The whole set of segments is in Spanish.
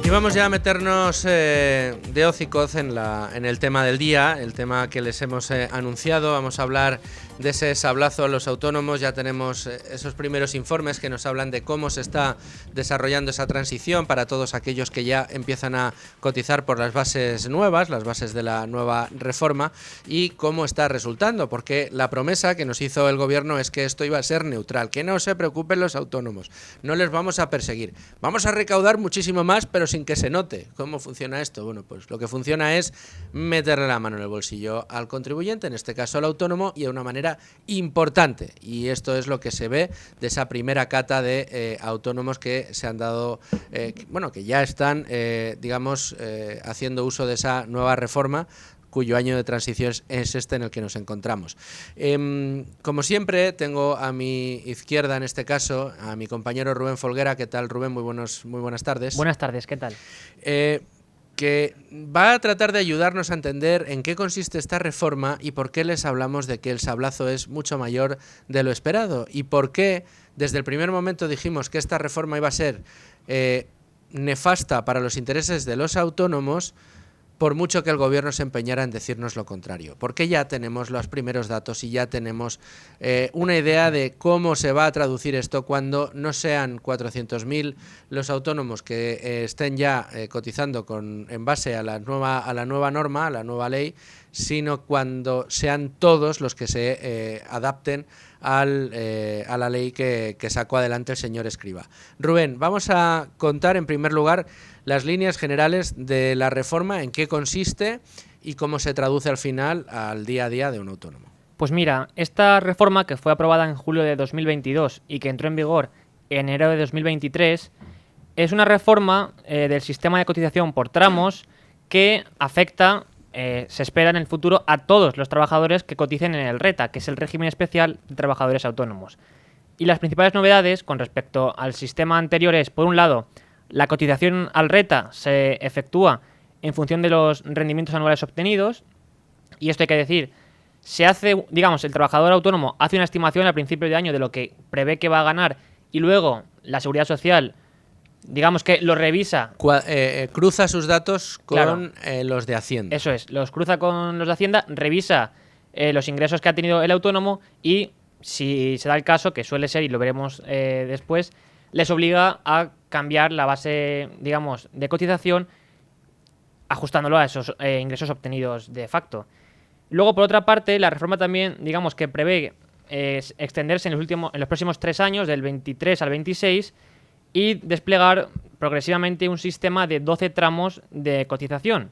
Y vamos ya a meternos de hocicoz en el tema del día, el tema que les hemos anunciado. Vamos a hablar de ese sablazo a los autónomos. Ya tenemos esos primeros informes que nos hablan de cómo se está desarrollando esa transición para todos aquellos que ya empiezan a cotizar por las bases nuevas, las bases de la nueva reforma, y cómo está resultando, porque la promesa que nos hizo el gobierno es que esto iba a ser neutral, que no se preocupen los autónomos, no les vamos a perseguir, vamos a recaudar muchísimo más, pero sin que se note. ¿Cómo funciona esto? Bueno, pues lo que funciona es meterle la mano en el bolsillo al contribuyente, en este caso al autónomo, y de una manera importante. Y esto es lo que se ve de esa primera cata de autónomos que se han dado, que ya están, haciendo uso de esa nueva reforma, cuyo año de transición es este en el que nos encontramos. Como siempre, tengo a mi izquierda, en este caso, a mi compañero Rubén Folguera. ¿Qué tal, Rubén? Muy buenas tardes. Buenas tardes, ¿qué tal? Que va a tratar de ayudarnos a entender en qué consiste esta reforma y por qué les hablamos de que el sablazo es mucho mayor de lo esperado, y por qué desde el primer momento dijimos que esta reforma iba a ser nefasta para los intereses de los autónomos, por mucho que el gobierno se empeñara en decirnos lo contrario, porque ya tenemos los primeros datos y ya tenemos una idea de cómo se va a traducir esto cuando no sean 400.000 los autónomos que estén ya cotizando en base a la nueva norma, a la nueva ley, sino cuando sean todos los que se adapten a la ley que sacó adelante el señor Escrivá. Rubén, vamos a contar en primer lugar las líneas generales de la reforma, en qué consiste y cómo se traduce al final al día a día de un autónomo. Pues mira, esta reforma, que fue aprobada en julio de 2022 y que entró en vigor en enero de 2023, es una reforma del sistema de cotización por tramos que afecta, se espera en el futuro, a todos los trabajadores que coticen en el RETA, que es el régimen especial de trabajadores autónomos. Y las principales novedades con respecto al sistema anterior es, por un lado, la cotización al RETA se efectúa en función de los rendimientos anuales obtenidos, y esto hay que decir, se hace, digamos, el trabajador autónomo hace una estimación al principio de año de lo que prevé que va a ganar, y luego la Seguridad Social, digamos que lo revisa. Cruza sus datos con los de Hacienda. Eso es, los cruza con los de Hacienda, revisa los ingresos que ha tenido el autónomo y, si se da el caso, que suele ser, y lo veremos después, les obliga a cambiar la base, digamos, de cotización, ajustándolo a esos ingresos obtenidos de facto. Luego, por otra parte, la reforma también, digamos, que prevé extenderse en los próximos 3 años, del 23 al 26, y desplegar progresivamente un sistema de 12 tramos de cotización.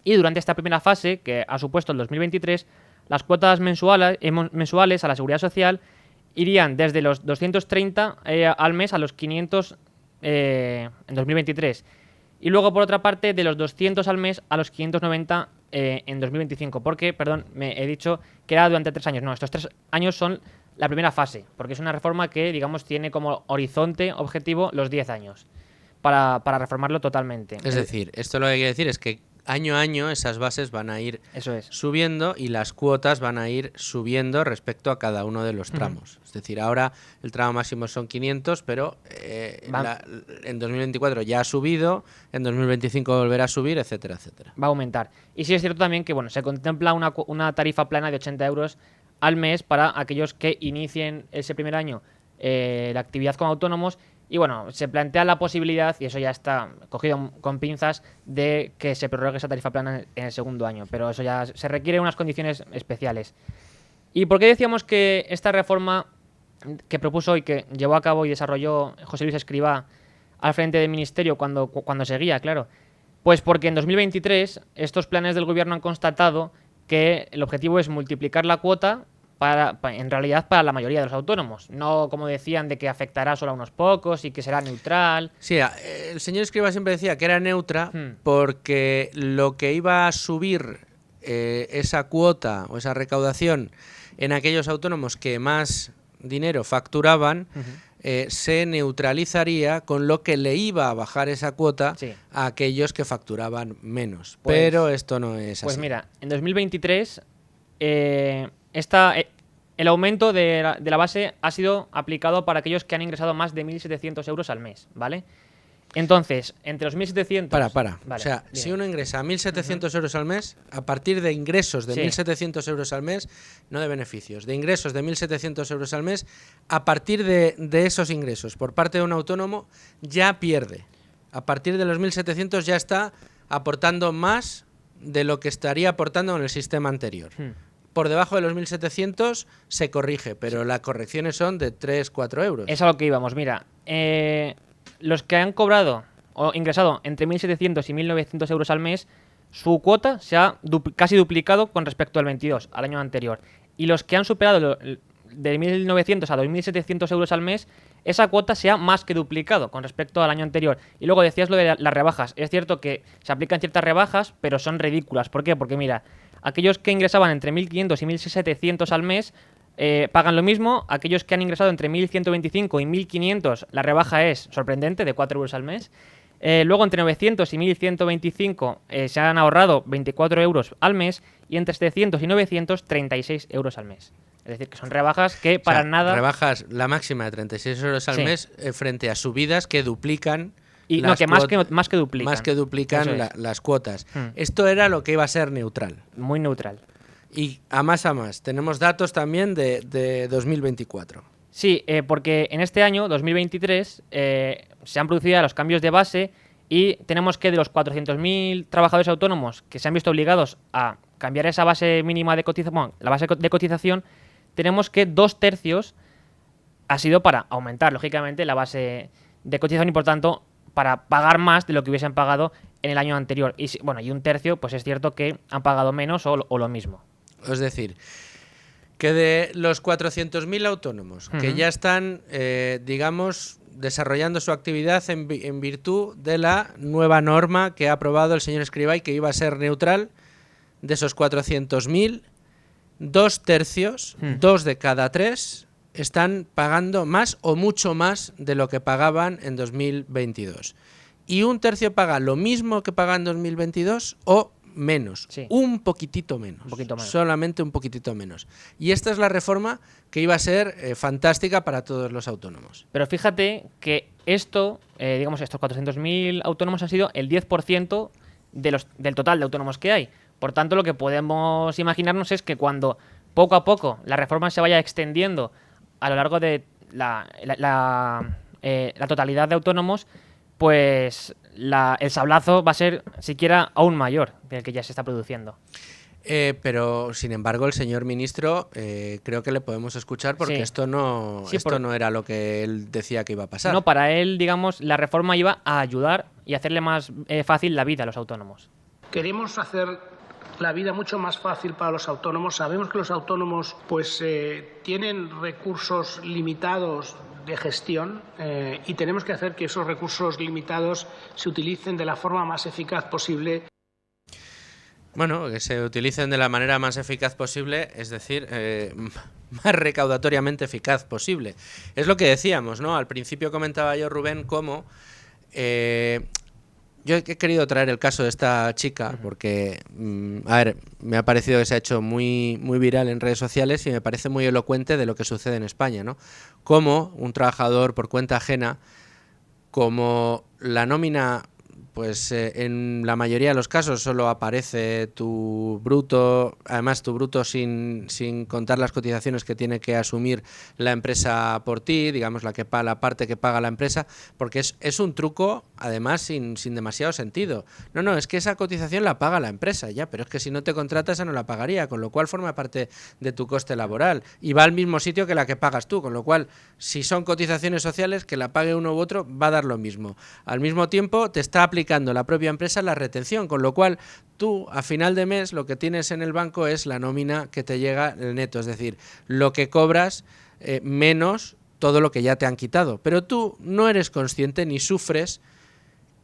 Y durante esta primera fase, que ha supuesto el 2023, las cuotas mensuales a la Seguridad Social irían desde los 230 al mes a los 500 en 2023. Y luego, por otra parte, de los 200 al mes a los 590 en 2025. Porque, perdón, me he dicho que era durante 3 años. No, estos 3 años son la primera fase, porque es una reforma que, digamos, tiene como horizonte objetivo los 10 años para reformarlo totalmente. Es decir, esto lo que hay que decir es que año a año esas bases van a ir subiendo y las cuotas van a ir subiendo respecto a cada uno de los tramos. Es decir, ahora el tramo máximo son 500, pero en 2024 ya ha subido, en 2025 volverá a subir, etcétera, etcétera. Va a aumentar. Y sí es cierto también que se contempla una tarifa plana de 80 euros al mes para aquellos que inicien ese primer año la actividad como autónomos. Y se plantea la posibilidad, y eso ya está cogido con pinzas, de que se prorrogue esa tarifa plana en el segundo año. Pero eso ya se requiere unas condiciones especiales. ¿Y por qué decíamos que esta reforma que propuso y que llevó a cabo y desarrolló José Luis Escrivá al frente del Ministerio cuando seguía, claro? Pues porque en 2023 estos planes del gobierno han constatado que el objetivo es multiplicar la cuota en realidad para la mayoría de los autónomos, no como decían de que afectará solo a unos pocos y que será neutral. Sí, el señor Escrivá siempre decía que era neutra porque lo que iba a subir esa cuota o esa recaudación en aquellos autónomos que más dinero facturaban se neutralizaría con lo que le iba a bajar esa cuota a aquellos que facturaban menos. Pero esto no es así. Pues mira, en 2023 el aumento de la base ha sido aplicado para aquellos que han ingresado más de 1.700 euros al mes, ¿vale? Entonces, entre los 1.700... Para. Vale, O sea, dime. si uno ingresa 1.700 euros al mes, a partir de ingresos de Sí. 1.700 euros al mes, no de beneficios, de ingresos de 1.700 euros al mes, a partir de esos ingresos por parte de un autónomo, ya pierde. A partir de los 1.700 ya está aportando más de lo que estaría aportando en el sistema anterior. Por debajo de los 1.700 se corrige, pero las correcciones son de 3-4 euros. Es a lo que íbamos. Mira, los que han cobrado o ingresado entre 1.700 y 1.900 euros al mes, su cuota se ha casi duplicado con respecto al 22, al año anterior. Y los que han superado de 1.900 a 2.700 euros al mes, esa cuota se ha más que duplicado con respecto al año anterior. Y luego decías lo de las rebajas. Es cierto que se aplican ciertas rebajas, pero son ridículas. ¿Por qué? Porque mira, aquellos que ingresaban entre 1.500 y 1.700 al mes pagan lo mismo. Aquellos que han ingresado entre 1.125 y 1.500, la rebaja es sorprendente, de 4 euros al mes. Luego entre 900 y 1.125 se han ahorrado 24 euros al mes, y entre 700 y 900 36 euros al mes. Es decir, que son rebajas que para nada... Rebajas la máxima de 36 euros al Sí. mes frente a subidas que duplican... Y no, que más que duplican. Más que duplican Eso es. las cuotas. Hmm. Esto era lo que iba a ser neutral. Muy neutral. Y a más. Tenemos datos también de 2024. Sí, porque en este año, 2023, se han producido ya los cambios de base, y tenemos que de los 400.000 trabajadores autónomos que se han visto obligados a cambiar esa base mínima de cotización, la base de cotización, tenemos que 2/3 ha sido para aumentar, lógicamente, la base de cotización, y por tanto para pagar más de lo que hubiesen pagado en el año anterior. Y bueno, y 1/3, pues es cierto que han pagado menos o lo mismo. Es decir, que de los 400.000 autónomos que ya están, digamos, desarrollando su actividad en virtud de la nueva norma que ha aprobado el señor Escrivá y que iba a ser neutral, de esos 400.000, 2/3, 2 de cada 3, están pagando más o mucho más de lo que pagaban en 2022. Y 1/3 paga lo mismo que paga en 2022 o menos, Sí. un poquitito menos, Un poquito menos. solamente un poquitito menos. Y esta es la reforma que iba a ser fantástica para todos los autónomos. Pero fíjate que esto, digamos, estos 400.000 autónomos han sido el 10% del total de autónomos que hay. Por tanto, lo que podemos imaginarnos es que cuando poco a poco la reforma se vaya extendiendo a lo largo de la totalidad de autónomos, pues el sablazo va a ser siquiera aún mayor del que ya se está produciendo. Pero, sin embargo, el señor ministro creo que le podemos escuchar porque Sí. esto no era lo que él decía que iba a pasar. No, para él, digamos, la reforma iba a ayudar y hacerle más fácil la vida a los autónomos. Queremos hacer la vida mucho más fácil para los autónomos. Sabemos que los autónomos pues tienen recursos limitados de gestión y tenemos que hacer que esos recursos limitados se utilicen de la forma más eficaz posible. Bueno, que se utilicen de la manera más eficaz posible, es decir, más recaudatoriamente eficaz posible. Es lo que decíamos, ¿no? Al principio comentaba yo, Rubén, cómo... yo he querido traer el caso de esta chica porque, a ver, me ha parecido que se ha hecho muy, muy viral en redes sociales y me parece muy elocuente de lo que sucede en España, ¿no? Como un trabajador por cuenta ajena, como la nómina, pues en la mayoría de los casos solo aparece tu bruto, además tu bruto sin contar las cotizaciones que tiene que asumir la empresa por ti, digamos la parte que paga la empresa, porque es un truco además sin demasiado sentido. No, es que esa cotización la paga la empresa, ya, pero es que si no te contrata esa no la pagaría, con lo cual forma parte de tu coste laboral y va al mismo sitio que la que pagas tú, con lo cual si son cotizaciones sociales, que la pague uno u otro va a dar lo mismo. Al mismo tiempo te está aplicando la propia empresa la retención, con lo cual tú a final de mes lo que tienes en el banco es la nómina que te llega el neto, es decir, lo que cobras menos todo lo que ya te han quitado, pero tú no eres consciente ni sufres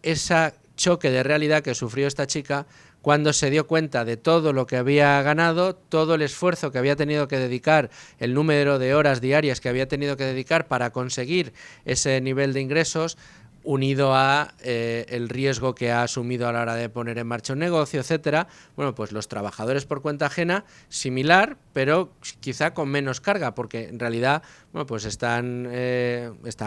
ese choque de realidad que sufrió esta chica cuando se dio cuenta de todo lo que había ganado, todo el esfuerzo que había tenido que dedicar, el número de horas diarias que había tenido que dedicar para conseguir ese nivel de ingresos, unido a el riesgo que ha asumido a la hora de poner en marcha un negocio, etcétera. Bueno, pues los trabajadores por cuenta ajena, similar, pero quizá con menos carga, porque en realidad, bueno, pues están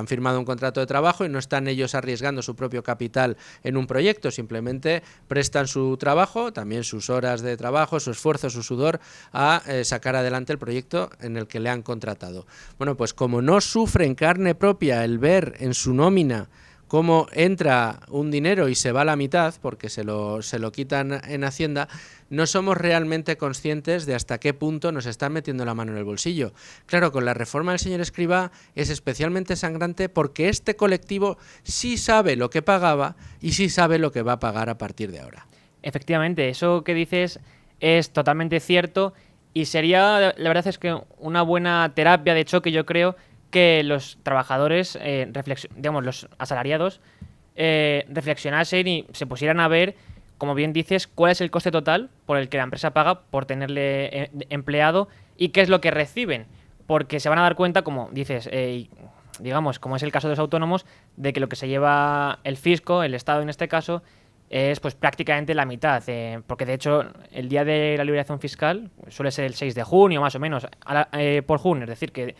firmando un contrato de trabajo y no están ellos arriesgando su propio capital en un proyecto, simplemente prestan su trabajo, también sus horas de trabajo, su esfuerzo, su sudor, a sacar adelante el proyecto en el que le han contratado. Bueno, pues como no sufre en carne propia el ver en su nómina cómo entra un dinero y se va a la mitad, porque se lo quitan en Hacienda, no somos realmente conscientes de hasta qué punto nos están metiendo la mano en el bolsillo. Claro, con la reforma del señor Escrivá es especialmente sangrante porque este colectivo sí sabe lo que pagaba y sí sabe lo que va a pagar a partir de ahora. Efectivamente, eso que dices es totalmente cierto y sería, la verdad es que una buena terapia de choque, yo creo, que los trabajadores, digamos, los asalariados, reflexionasen y se pusieran a ver, como bien dices, cuál es el coste total por el que la empresa paga por tenerle empleado y qué es lo que reciben. Porque se van a dar cuenta, como dices, digamos, como es el caso de los autónomos, de que lo que se lleva el fisco, el Estado en este caso, es pues prácticamente la mitad. Porque de hecho el día de la liberación fiscal suele ser el 6 de junio, más o menos, por junio. Es decir, que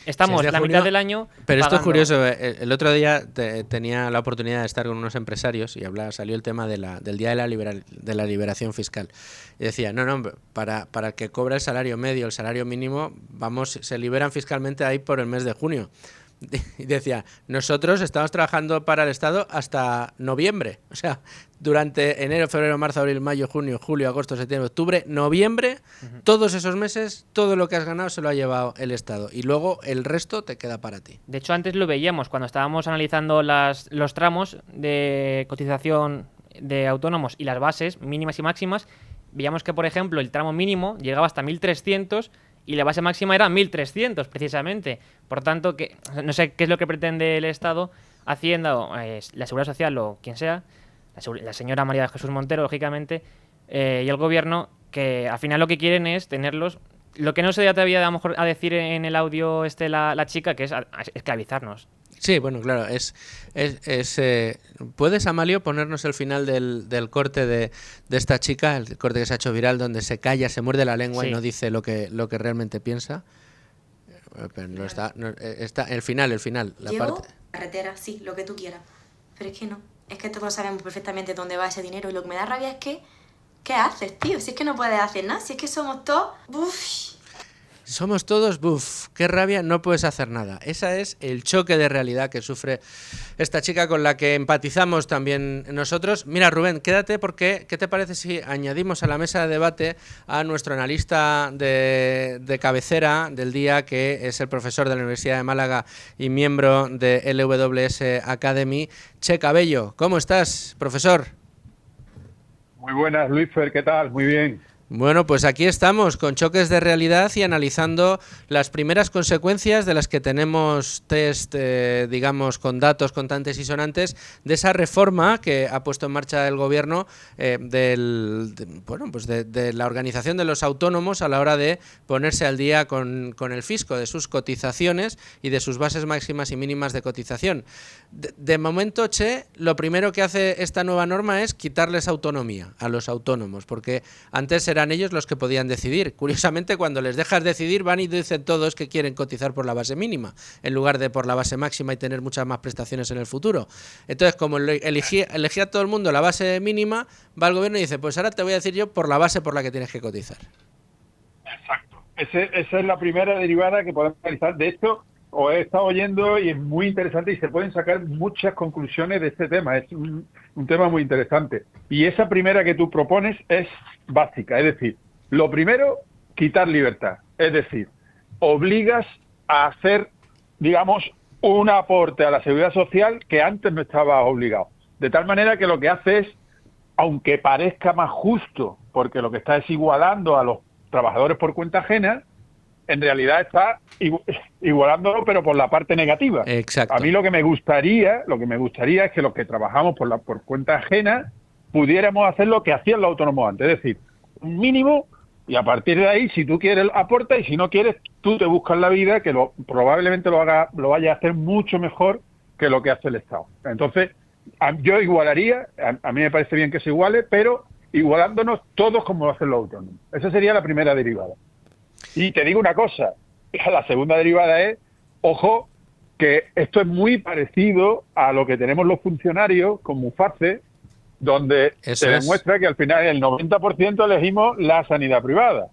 estamos la mitad del año pero pagando. Esto es curioso. El otro día tenía la oportunidad de estar con unos empresarios y salió el tema del día de la liberación fiscal. Y decía, no, para el que cobra el salario medio, el salario mínimo, se liberan fiscalmente ahí por el mes de junio. Y decía, nosotros estamos trabajando para el Estado hasta noviembre. O sea, durante enero, febrero, marzo, abril, mayo, junio, julio, agosto, septiembre, octubre, noviembre, todos esos meses, todo lo que has ganado se lo ha llevado el Estado. Y luego el resto te queda para ti. De hecho, antes lo veíamos cuando estábamos analizando los tramos de cotización de autónomos y las bases mínimas y máximas. Veíamos que, por ejemplo, el tramo mínimo llegaba hasta 1.300 y la base máxima era 1.300, precisamente. Por tanto, que no sé qué es lo que pretende el Estado, Hacienda o la Seguridad Social o quien sea, la señora María de Jesús Montero, lógicamente, y el Gobierno, que al final lo que quieren es tenerlos. Lo que no se atrevía a lo mejor a decir en el audio la chica, que es esclavizarnos. Sí, bueno, claro, ¿puedes, Amalio, ponernos el final del corte de esta chica, el corte que se ha hecho viral, donde se calla, se muerde la lengua y no dice lo que realmente piensa? Pero no está el final, la parte. Carretera, sí, lo que tú quieras. Pero es que no, es que todos sabemos perfectamente dónde va ese dinero y lo que me da rabia es que, ¿qué haces, tío? Si es que no puedes hacer nada, si es que somos todos... Uf. Somos todos, qué rabia, no puedes hacer nada. Ese es el choque de realidad que sufre esta chica con la que empatizamos también nosotros. Mira, Rubén, quédate porque ¿qué te parece si añadimos a la mesa de debate a nuestro analista de cabecera del día, que es el profesor de la Universidad de Málaga y miembro de LWS Academy, Che Cabello? ¿Cómo estás, profesor? Muy buenas, Luisfer, ¿qué tal? Muy bien. Bueno, pues aquí estamos con choques de realidad y analizando las primeras consecuencias de las que tenemos test, digamos, con datos contantes y sonantes de esa reforma que ha puesto en marcha el Gobierno de la organización de los autónomos a la hora de ponerse al día con el fisco, de sus cotizaciones y de sus bases máximas y mínimas de cotización. De momento, Che, lo primero que hace esta nueva norma es quitarles autonomía a los autónomos, porque antes eran ellos los que podían decidir. Curiosamente, cuando les dejas decidir, van y dicen todos que quieren cotizar por la base mínima, en lugar de por la base máxima y tener muchas más prestaciones en el futuro. Entonces, como elegía todo el mundo la base mínima, va el Gobierno y dice, pues ahora te voy a decir yo por la base por la que tienes que cotizar. Exacto. Esa es la primera derivada que podemos realizar. De hecho, os he estado oyendo y es muy interesante y se pueden sacar muchas conclusiones de este tema. Es un tema muy interesante. Y esa primera que tú propones es básica. Es decir, lo primero, quitar libertad. Es decir, obligas a hacer, digamos, un aporte a la seguridad social que antes no estaba obligado. De tal manera que lo que hace es, aunque parezca más justo, porque lo que está es igualando a los trabajadores por cuenta ajena, en realidad está igualándolo, pero por la parte negativa. Exacto. A mí lo que me gustaría es que los que trabajamos por cuenta ajena pudiéramos hacer lo que hacían los autónomos antes, es decir, un mínimo, y a partir de ahí, si tú quieres, aporta, y si no quieres, tú te buscas la vida, que probablemente lo vayas a hacer mucho mejor que lo que hace el Estado. Entonces, yo igualaría, a mí me parece bien que se iguale, pero igualándonos todos como lo hacen los autónomos. Esa sería la primera derivada. Y te digo una cosa, la segunda derivada es, ojo, que esto es muy parecido a lo que tenemos los funcionarios con Muface, donde se demuestra que al final el 90% elegimos la sanidad privada,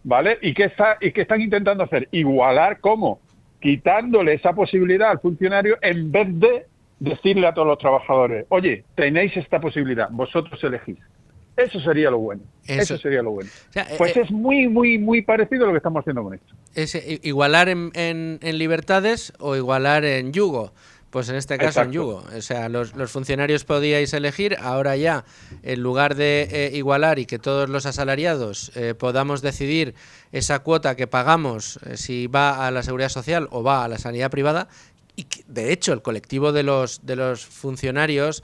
¿vale? ¿Y qué están intentando hacer? Igualar, ¿cómo? Quitándole esa posibilidad al funcionario en vez de decirle a todos los trabajadores, oye, tenéis esta posibilidad, vosotros elegís. Eso sería lo bueno. Eso sería lo bueno. O sea, pues es muy, muy, muy parecido a lo que estamos haciendo con esto. Es igualar en libertades o igualar en yugo. Pues en este caso en yugo. O sea, los funcionarios podíais elegir, ahora ya, en lugar de igualar y que todos los asalariados podamos decidir esa cuota que pagamos, si va a la seguridad social o va a la sanidad privada. Y que, de hecho, el colectivo de los funcionarios,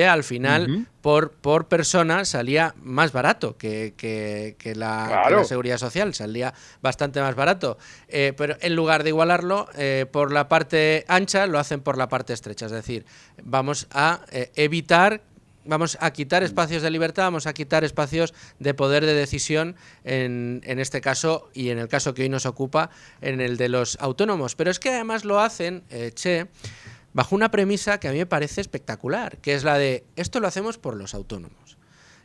al final, por persona salía más barato que la seguridad social, salía bastante más barato. Pero en lugar de igualarlo por la parte ancha, lo hacen por la parte estrecha. Es decir, vamos a vamos a quitar espacios de libertad, vamos a quitar espacios de poder de decisión en este caso y en el caso que hoy nos ocupa, en el de los autónomos. Pero es que además lo hacen, bajo una premisa que a mí me parece espectacular, que es la de esto lo hacemos por los autónomos.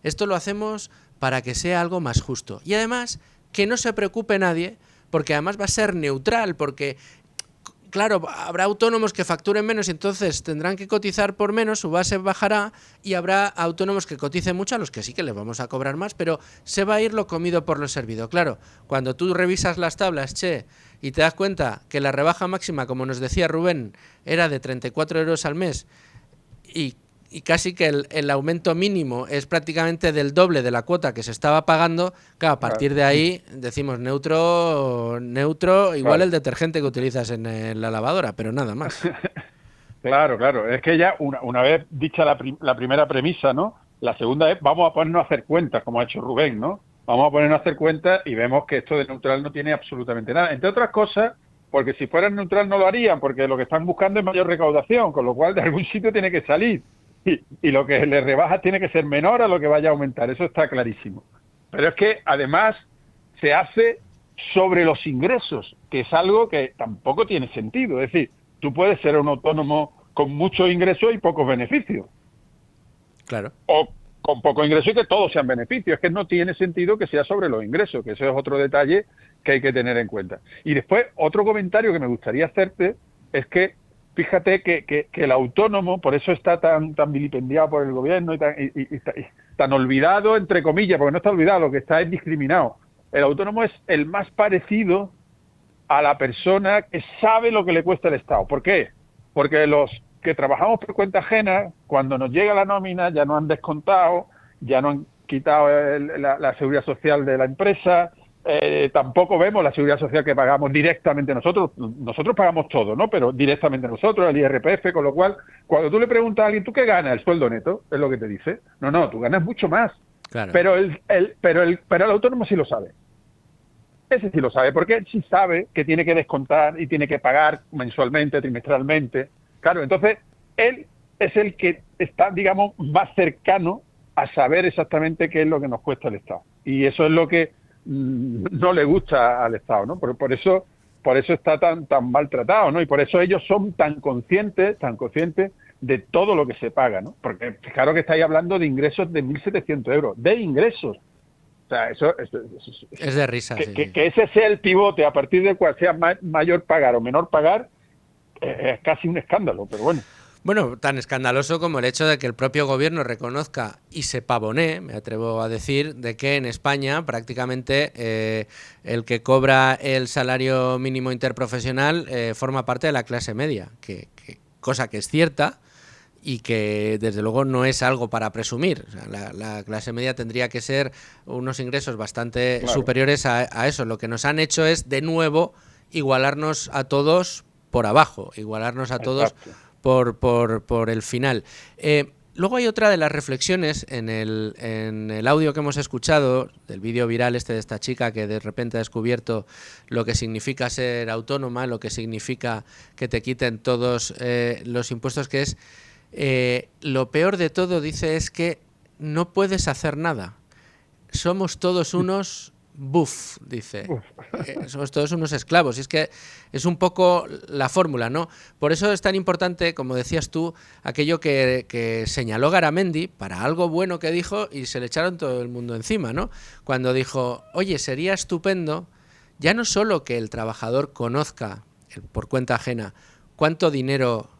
Esto lo hacemos para que sea algo más justo. Y además que no se preocupe nadie, porque además va a ser neutral, porque claro, habrá autónomos que facturen menos y entonces tendrán que cotizar por menos, su base bajará, y habrá autónomos que coticen mucho, a los que sí que les vamos a cobrar más, pero se va a ir lo comido por lo servido. Claro, cuando tú revisas las tablas, y te das cuenta que la rebaja máxima, como nos decía Rubén, era de 34 euros al mes y casi que el aumento mínimo es prácticamente del doble de la cuota que se estaba pagando, claro, a partir de ahí decimos neutro, igual el detergente que utilizas en la lavadora, pero nada más. Claro, es que ya una vez dicha la primera premisa, ¿no? La segunda es, vamos a ponernos a hacer cuentas, como ha hecho Rubén, ¿no? Vamos a ponernos a hacer cuentas y vemos que esto de neutral no tiene absolutamente nada. Entre otras cosas, porque si fueran neutral no lo harían, porque lo que están buscando es mayor recaudación, con lo cual de algún sitio tiene que salir. Y lo que le rebaja tiene que ser menor a lo que vaya a aumentar, eso está clarísimo. Pero es que además se hace sobre los ingresos, que es algo que tampoco tiene sentido. Es decir, tú puedes ser un autónomo con muchos ingresos y pocos beneficios. Claro. O con poco ingreso y que todos sean beneficios. Es que no tiene sentido que sea sobre los ingresos, que eso es otro detalle que hay que tener en cuenta. Y después, otro comentario que me gustaría hacerte es que fíjate que el autónomo, por eso está tan vilipendiado por el gobierno y tan olvidado, entre comillas, porque no está olvidado, lo que está es discriminado. El autónomo es el más parecido a la persona que sabe lo que le cuesta el Estado. ¿Por qué? Porque los que trabajamos por cuenta ajena, cuando nos llega la nómina, ya nos han descontado, ya nos han quitado la seguridad social de la empresa. Tampoco vemos la seguridad social que pagamos directamente nosotros pagamos todo, ¿no? Pero directamente nosotros, el IRPF, con lo cual, cuando tú le preguntas a alguien, ¿tú qué ganas? El sueldo neto, es lo que te dice. No, tú ganas mucho más. Claro. Pero el autónomo sí lo sabe. Ese sí lo sabe, porque él sí sabe que tiene que descontar y tiene que pagar mensualmente, trimestralmente. Claro, entonces, él es el que está, digamos, más cercano a saber exactamente qué es lo que nos cuesta el Estado. Y eso es lo que no le gusta al Estado, ¿no? Por eso está tan maltratado, ¿no? Y por eso ellos son tan conscientes de todo lo que se paga, ¿no? Porque claro que estáis hablando de ingresos de 1.700 euros, de ingresos. O sea, eso es de risa. Que ese sea el pivote a partir del cual sea mayor pagar o menor pagar, es casi un escándalo, pero bueno. Bueno, tan escandaloso como el hecho de que el propio gobierno reconozca y se pavonee, me atrevo a decir, de que en España prácticamente el que cobra el salario mínimo interprofesional forma parte de la clase media, cosa que es cierta y que desde luego no es algo para presumir. O sea, la clase media tendría que ser unos ingresos bastante superiores a eso. Lo que nos han hecho es, de nuevo, igualarnos a todos por abajo, igualarnos a todos por el final. luego hay otra de las reflexiones en el audio que hemos escuchado, del vídeo viral este de esta chica que de repente ha descubierto lo que significa ser autónoma, lo que significa que te quiten todos los impuestos, que es lo peor de todo, dice, es que no puedes hacer nada. Somos todos unos buff, dice. Somos todos unos esclavos. Y es que es un poco la fórmula, ¿no? Por eso es tan importante, como decías tú, aquello que señaló Garamendi para algo bueno que dijo y se le echaron todo el mundo encima, ¿no? Cuando dijo, oye, sería estupendo ya no solo que el trabajador conozca por cuenta ajena cuánto dinero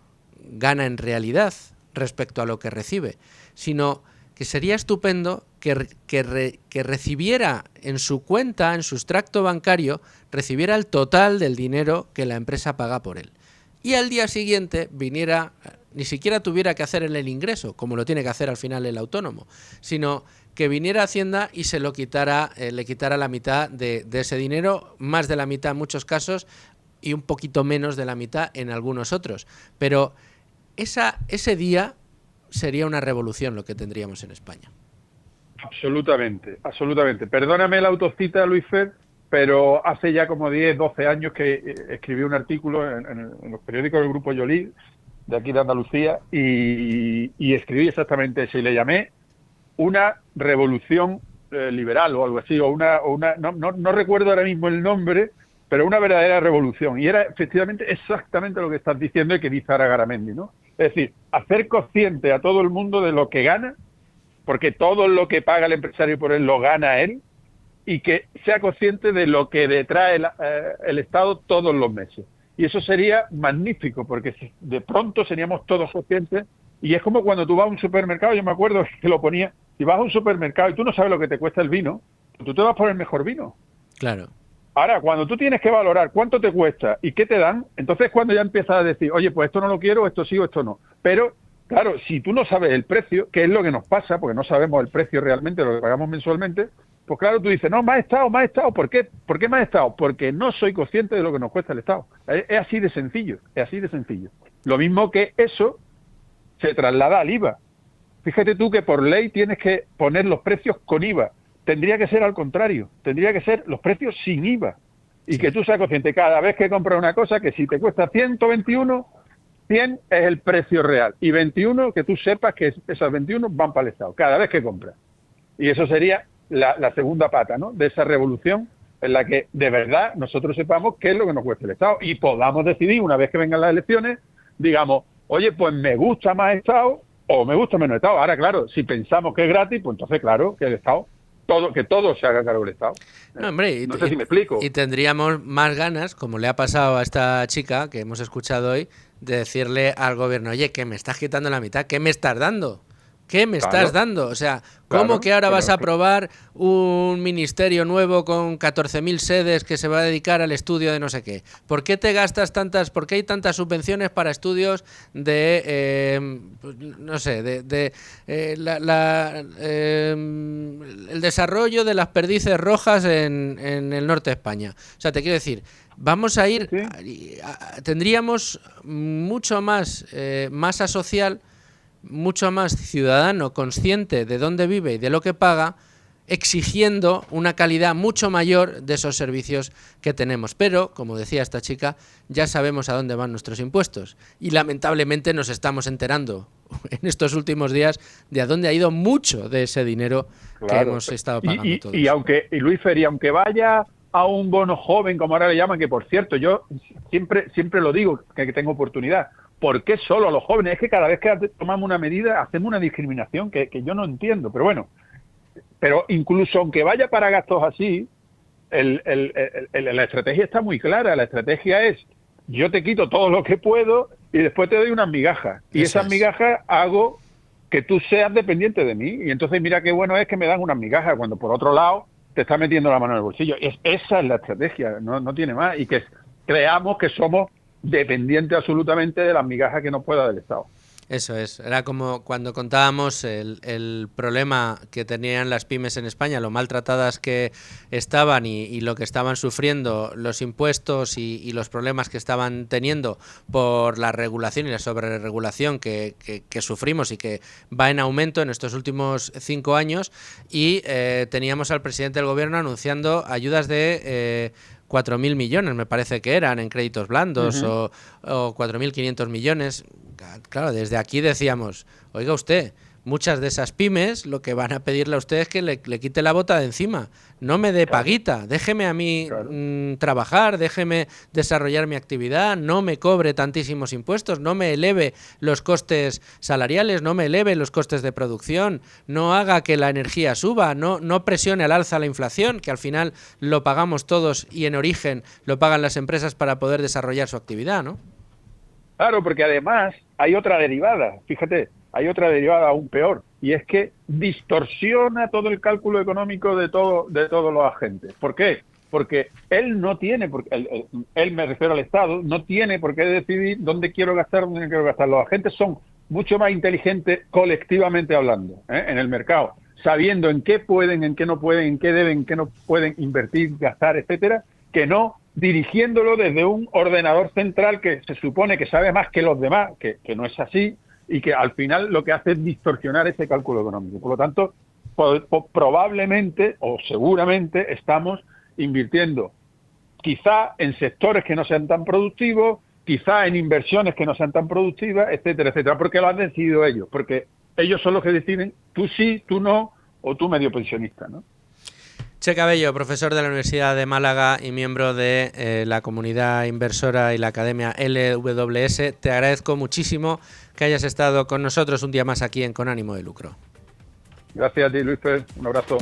gana en realidad respecto a lo que recibe, sino que sería estupendo que recibiera en su cuenta, en su extracto bancario, recibiera el total del dinero que la empresa paga por él. Y al día siguiente viniera, ni siquiera tuviera que hacer el ingreso, como lo tiene que hacer al final el autónomo, sino que viniera a Hacienda y se lo quitara, le quitara la mitad de ese dinero, más de la mitad en muchos casos y un poquito menos de la mitad en algunos otros. Pero ese día sería una revolución lo que tendríamos en España. Absolutamente, absolutamente. Perdóname la autocita, Luis Fer, pero hace ya como 10, 12 años que escribí un artículo en los periódicos del Grupo Yolí, de aquí de Andalucía, y escribí exactamente eso, y le llamé una revolución liberal o algo así, no recuerdo ahora mismo el nombre, pero una verdadera revolución. Y era efectivamente exactamente lo que estás diciendo y que dice ahora Garamendi, ¿no? Es decir, hacer consciente a todo el mundo de lo que gana, porque todo lo que paga el empresario por él lo gana él, y que sea consciente de lo que detrae el Estado todos los meses. Y eso sería magnífico, porque de pronto seríamos todos conscientes. Y es como cuando tú vas a un supermercado, yo me acuerdo que lo ponía, si vas a un supermercado y tú no sabes lo que te cuesta el vino, tú te vas por el mejor vino. Claro. Ahora, cuando tú tienes que valorar cuánto te cuesta y qué te dan, entonces cuando ya empiezas a decir, oye, pues esto no lo quiero, esto sí o esto no. Pero, claro, si tú no sabes el precio, que es lo que nos pasa, porque no sabemos el precio realmente de lo que pagamos mensualmente, pues claro, tú dices, no, más Estado. ¿Por qué? ¿Por qué más Estado? Porque no soy consciente de lo que nos cuesta el Estado. Es así de sencillo, es así de sencillo. Lo mismo que eso se traslada al IVA. Fíjate tú que por ley tienes que poner los precios con IVA. Tendría que ser al contrario, tendría que ser los precios sin IVA. Y que tú seas consciente cada vez que compras una cosa, que si te cuesta 121, 100 es el precio real. Y 21, que tú sepas que esas 21 van para el Estado, cada vez que compras. Y eso sería la segunda pata, ¿no?, de esa revolución en la que de verdad nosotros sepamos qué es lo que nos cuesta el Estado. Y podamos decidir, una vez que vengan las elecciones, digamos, oye, pues me gusta más Estado o me gusta menos Estado. Ahora, claro, si pensamos que es gratis, pues entonces, claro, que el Estado... que todo se haga cargo del Estado. No, hombre, no sé si me explico. Y tendríamos más ganas, como le ha pasado a esta chica que hemos escuchado hoy, de decirle al gobierno, oye, que me estás quitando la mitad, ¿qué me estás dando? ¿Qué me estás dando? O sea, ¿cómo que ahora vas a aprobar un ministerio nuevo con 14.000 sedes que se va a dedicar al estudio de no sé qué? ¿Por qué te gastas tantas, por qué hay tantas subvenciones para estudios de, no sé, el desarrollo de las perdices rojas en el norte de España? O sea, te quiero decir, vamos a ir, tendríamos mucho más masa social, mucho más ciudadano consciente de dónde vive y de lo que paga, exigiendo una calidad mucho mayor de esos servicios que tenemos. Pero, como decía esta chica, ya sabemos a dónde van nuestros impuestos y lamentablemente nos estamos enterando en estos últimos días de a dónde ha ido mucho de ese dinero que hemos estado pagando todos. Y Luis Fer, aunque vaya a un bono joven, como ahora le llaman, que por cierto, yo siempre lo digo, que tengo oportunidad, ¿por qué solo a los jóvenes? Es que cada vez que tomamos una medida hacemos una discriminación que yo no entiendo, pero bueno, pero incluso aunque vaya para gastos así, la estrategia está muy clara. La estrategia es, yo te quito todo lo que puedo y después te doy unas migajas, y esas migajas hago que tú seas dependiente de mí, y entonces mira qué bueno es que me dan unas migajas cuando por otro lado te está metiendo la mano en el bolsillo. Esa es la estrategia, no tiene más, y que creamos que somos dependiente absolutamente de las migajas que nos pueda del Estado. Eso es, era como cuando contábamos el problema que tenían las pymes en España, lo maltratadas que estaban y lo que estaban sufriendo, los impuestos y los problemas que estaban teniendo por la regulación y la sobreregulación que sufrimos y que va en aumento en estos últimos 5 años, y teníamos al presidente del gobierno anunciando ayudas de 4.000 millones, me parece que eran, en créditos blandos, o 4.500 millones. Claro, desde aquí decíamos, oiga usted, muchas de esas pymes lo que van a pedirle a usted es que le quite la bota de encima. No me dé paguita, déjeme a mí trabajar, déjeme desarrollar mi actividad, no me cobre tantísimos impuestos, no me eleve los costes salariales, no me eleve los costes de producción, no haga que la energía suba, no presione al alza la inflación, que al final lo pagamos todos y en origen lo pagan las empresas para poder desarrollar su actividad, ¿no? Claro, porque además hay otra derivada, fíjate, hay otra derivada aún peor, y es que distorsiona todo el cálculo económico de todos los agentes. ¿Por qué? Porque él no tiene, él me refiero al Estado, no tiene por qué decidir dónde quiero gastar, dónde no quiero gastar. Los agentes son mucho más inteligentes colectivamente hablando, en el mercado, sabiendo en qué pueden, en qué no pueden, en qué deben, en qué no pueden invertir, gastar, etcétera, que no dirigiéndolo desde un ordenador central que se supone que sabe más que los demás, que no es así, y que al final lo que hace es distorsionar ese cálculo económico. Por lo tanto, probablemente o seguramente estamos invirtiendo quizá en sectores que no sean tan productivos, quizá en inversiones que no sean tan productivas, etcétera, etcétera, porque lo han decidido ellos, porque ellos son los que deciden tú sí, tú no, o tú medio pensionista, ¿no? Che Cabello, profesor de la Universidad de Málaga y miembro de la comunidad inversora y la Academia LWS, te agradezco muchísimo que hayas estado con nosotros un día más aquí en Con Ánimo de Lucro. Gracias a ti, Luis. Un abrazo.